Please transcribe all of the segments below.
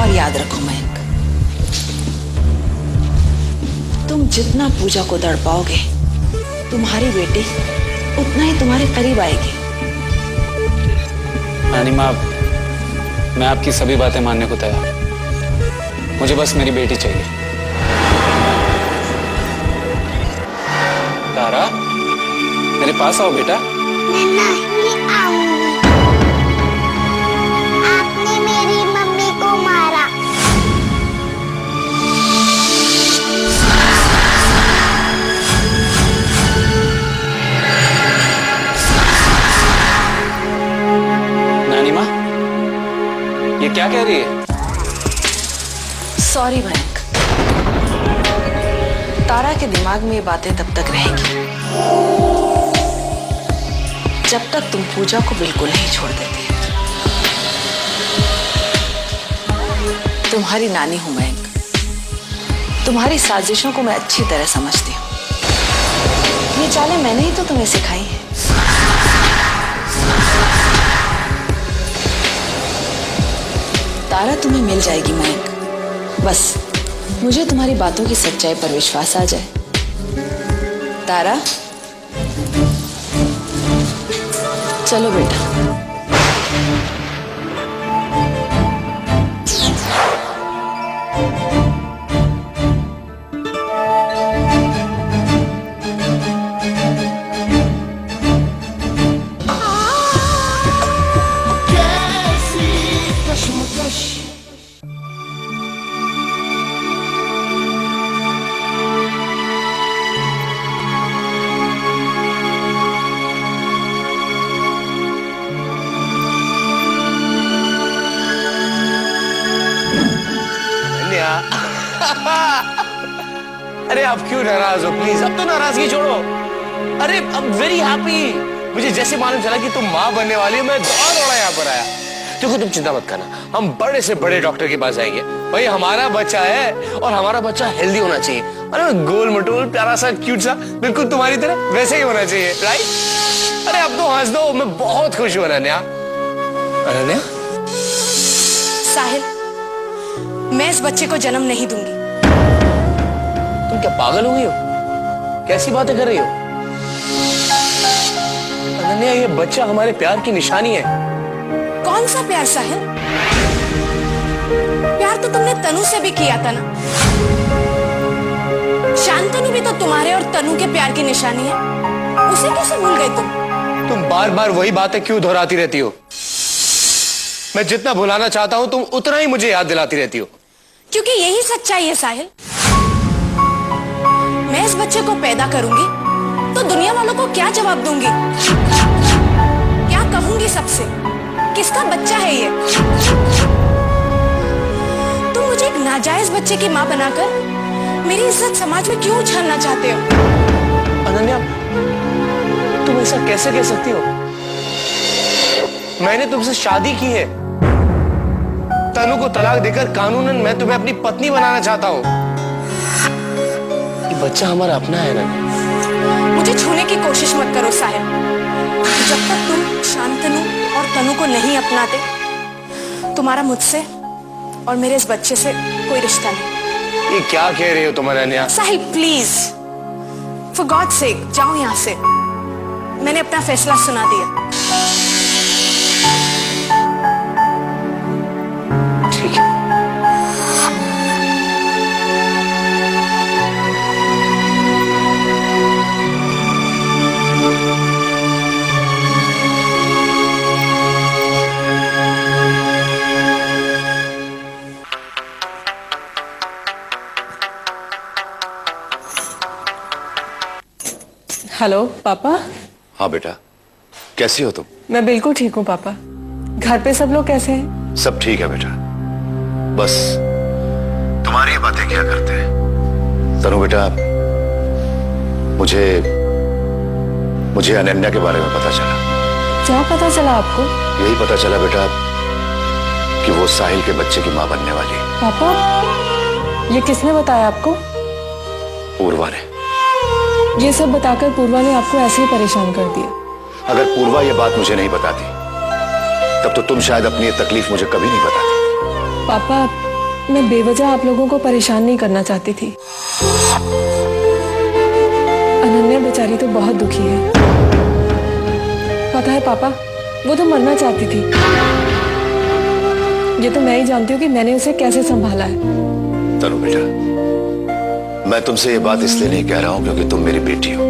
और याद रखो मयंक, तुम जितना पूजा को दड़ पाओगे, तुम्हारी बेटी उतना ही तुम्हारे करीब आएगी। नानी माँ, मैं आपकी सभी बातें मानने को तैयार, मुझे बस मेरी बेटी चाहिए। तारा, मेरे पास आओ बेटा। मैं नहीं आऊंगी। आपने मेरी मम्मी को मारा। नानी माँ, ये क्या कह रही है? सॉरी मयंक, तारा के दिमाग में ये बातें तब तक रहेंगी जब तक तुम पूजा को बिल्कुल नहीं छोड़ देते। तुम्हारी नानी हूं मयंक, तुम्हारी साजिशों को मैं अच्छी तरह समझती हूँ। ये चालें मैंने ही तो तुम्हें सिखाई है। तारा तुम्हें मिल जाएगी मयंक, बस मुझे तुम्हारी बातों की सच्चाई पर विश्वास आ जाए। तारा, चलो बेटा। अरे आप क्यों नाराज हो? प्लीज अब तो नाराजगी छोड़ो। अरे आई एम वेरी हैप्पी। मुझे जैसे मालूम चला कि तुम माँ बनने वाली हो, मैं दौड़ा यहाँ पर आया। देखो तुम चिंता मत करना, हम बड़े से बड़े डॉक्टर के पास जाएंगे। भाई हमारा बच्चा है और हमारा बच्चा हेल्दी होना चाहिए। अरे गोल मटोल प्यारा सा क्यूट सा, बिल्कुल तुम्हारी तरह वैसे ही होना चाहिए, राइट? अरे अब तो हंस दो, मैं बहुत खुश हूँ अनन्या। अनन्या? साहिल, मैं इस बच्चे को जन्म नहीं दूंगी। तुम क्या पागल हो गई हो? कैसी बातें कर रही हो? अनन्या, ये बच्चा हमारे प्यार की निशानी है। कौन सा प्यार साहिल? प्यार तो तुमने तनु से भी किया था ना। शांतनु भी तो तुम्हारे और तनु के प्यार की निशानी है। उसे कैसे भूल गए तुम बार बार वही बातें क्यों दोहराती रहती हो? मैं जितना भुलाना चाहता हूं तुम उतना ही मुझे याद दिलाती रहती हो। क्योंकि यही सच्चाई है साहिल। मैं इस बच्चे को पैदा करूंगी तो दुनिया वालों को क्या जवाब दूंगी? क्या कहूंगी सबसे? किसका बच्चा है ये? तुम मुझे एक नाजायज बच्चे की मां बनाकर मेरी इज्जत समाज में क्यों उछालना चाहते हो? अनन्या, तुम ऐसा कैसे कह सकती हो? मैंने तुमसे शादी की है। तनु को तलाक देकर कानूनन मैं तुम्हें अपनी पत्नी बनाना चाहता हूं। ये बच्चा हमारा अपना है ना। मुझे छूने की कोशिश मत करो साहिल। जब तक तुम शांतनु और तनु को नहीं अपनाते, तुम्हारा मुझसे और मेरे इस बच्चे से कोई रिश्ता नहीं। ये क्या कह रही हो तुम अनन्या? साहिल प्लीज, फॉर गॉड सेक जाओ यहां से। मैंने अपना फैसला सुना दिया। ठीक है। हेलो पापा। हाँ बेटा, कैसी हो तुम? मैं बिल्कुल ठीक हूँ पापा। घर पे सब लोग कैसे हैं? सब ठीक है बेटा, बस तुम्हारी ये बातें क्या करते हैं? तनु बेटा, मुझे अनन्या के बारे में पता चला। क्या पता चला आपको? यही पता चला बेटा कि वो साहिल के बच्चे की मां बनने वाली है। पापा, ये किसने बताया आपको? पूर्वा ने। ये सब बताकर पूर्वा ने आपको ऐसे ही परेशान कर दिया। अगर पूर्वा ये बात मुझे नहीं बताती तब तो तुम शायद अपनी ये तकलीफ मुझे कभी नहीं बताती। पापा, मैं बेवजह आप लोगों को परेशान नहीं करना चाहती थी। अनन्या बेचारी तो बहुत दुखी है। पता है पापा, वो तो मरना चाहती थी। ये तो मैं ही जानती हूँ कि मैंने उसे कैसे संभाला है। तनु बेटा, मैं तुमसे ये बात इसलिए नहीं कह रहा हूं क्योंकि तुम मेरी बेटी हो,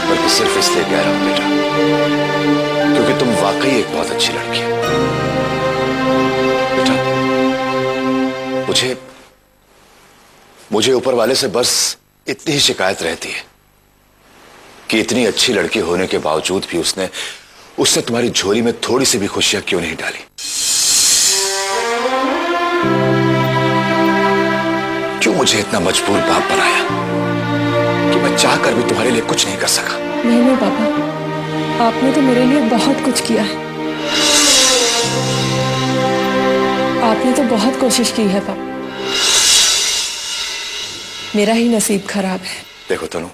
बल्कि सिर्फ इसलिए कह रहा हूं बेटा क्योंकि तुम वाकई एक बहुत अच्छी लड़की हो। बेटा, मुझे ऊपर वाले से बस इतनी ही शिकायत रहती है कि इतनी अच्छी लड़की होने के बावजूद भी उसने तुम्हारी झोली में थोड़ी सी भी खुशियां क्यों नहीं डाली? क्यों मुझे इतना मजबूर बाप बनाया कि मैं चाहकर भी तुम्हारे लिए कुछ नहीं कर सका? नहीं पापा, आपने तो मेरे लिए बहुत कुछ किया है। आपने तो बहुत कोशिश की है पापा। मेरा ही नसीब खराब है। देखो तनु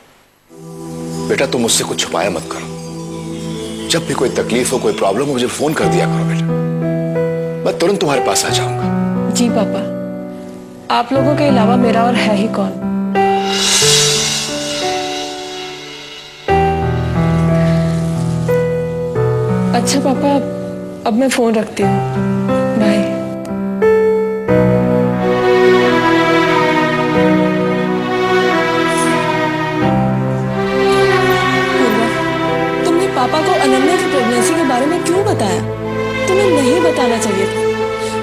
बेटा, तुम मुझसे कुछ छुपाया मत करो। जब भी कोई तकलीफ हो, कोई प्रॉब्लम हो, मुझे फोन कर दिया करो बेटा, मैं तुरंत तुम्हारे पास आ जाऊंगा। जी पापा, आप लोगों के अलावा मेरा और है ही कौन। अच्छा पापा, अब मैं फोन रखती हूँ। बाय। पापा को अनन्या की प्रेगनेंसी के बारे में क्यों बताया? तुम्हें नहीं बताना चाहिए था।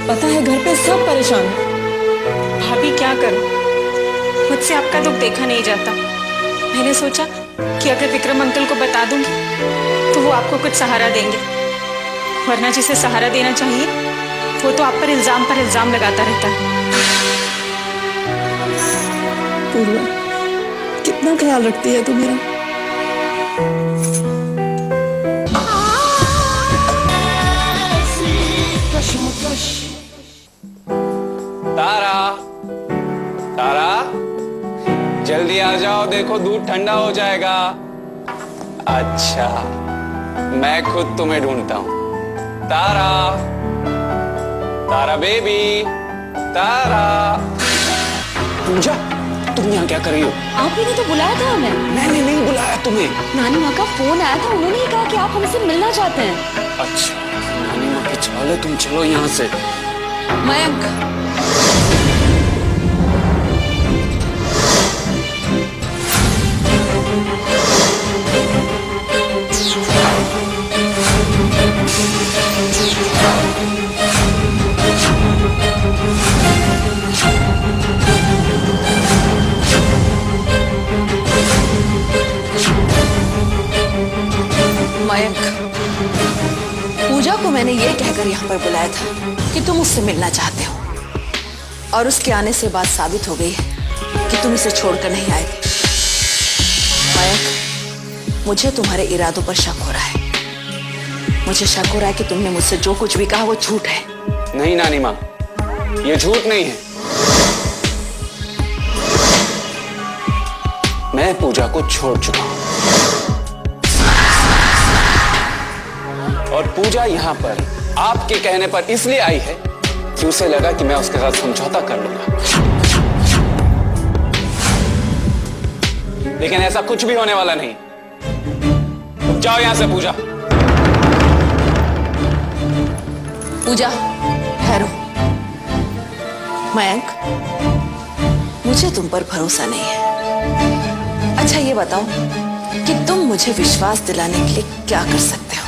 पता है घर पे सब परेशान हैं। भाभी क्या करूं, मुझसे आपका दुख देखा नहीं जाता। मैंने सोचा कि अगर विक्रम अंकल को बता दूंगी तो वो आपको कुछ सहारा देंगे, वरना जिसे सहारा देना चाहिए वो तो आप पर इल्जाम लगाता रहता है। पूर्वा, कितना ख्याल रखती है तू मेरा। तारा, जल्दी आ जाओ, देखो दूध ठंडा हो जाएगा। अच्छा, मैं खुद तुम्हें ढूंढता हूं। तारा बेबी, तारा। पूजा, तुम यहाँ क्या कर रही हो? आप ही ने तो बुलाया था हमें। मैंने नहीं बुलाया तुम्हें। नानी माँ का फोन आया था, उन्होंने ही कहा कि आप हमसे मिलना चाहते हैं। अच्छा, नानी माँ के चाले, तुम चलो यहाँ से। मयंक, मयंक, पूजा को मैंने ये कहकर यहाँ पर बुलाया था कि तुम उससे मिलना चाहते हो, और उसके आने से बात साबित हो गई है कि तुम इसे छोड़कर नहीं आए थे। मयंक, मुझे तुम्हारे इरादों पर शक हो रहा है। मुझे शक हो रहा है कि तुमने मुझसे जो कुछ भी कहा वो झूठ है। नहीं नानी माँ, ये झूठ नहीं है। मैं पूजा को छोड़ चुका हूं, और पूजा यहाँ पर आपके कहने पर इसलिए आई है कि उसे लगा कि मैं उसके साथ समझौता कर लूंगा, लेकिन ऐसा कुछ भी होने वाला नहीं। तुम जाओ यहां से। पूजा, पूजा, ठहरो। मयंक, मुझे तुम पर भरोसा नहीं है। अच्छा ये बताओ कि तुम मुझे विश्वास दिलाने के लिए क्या कर सकते हो?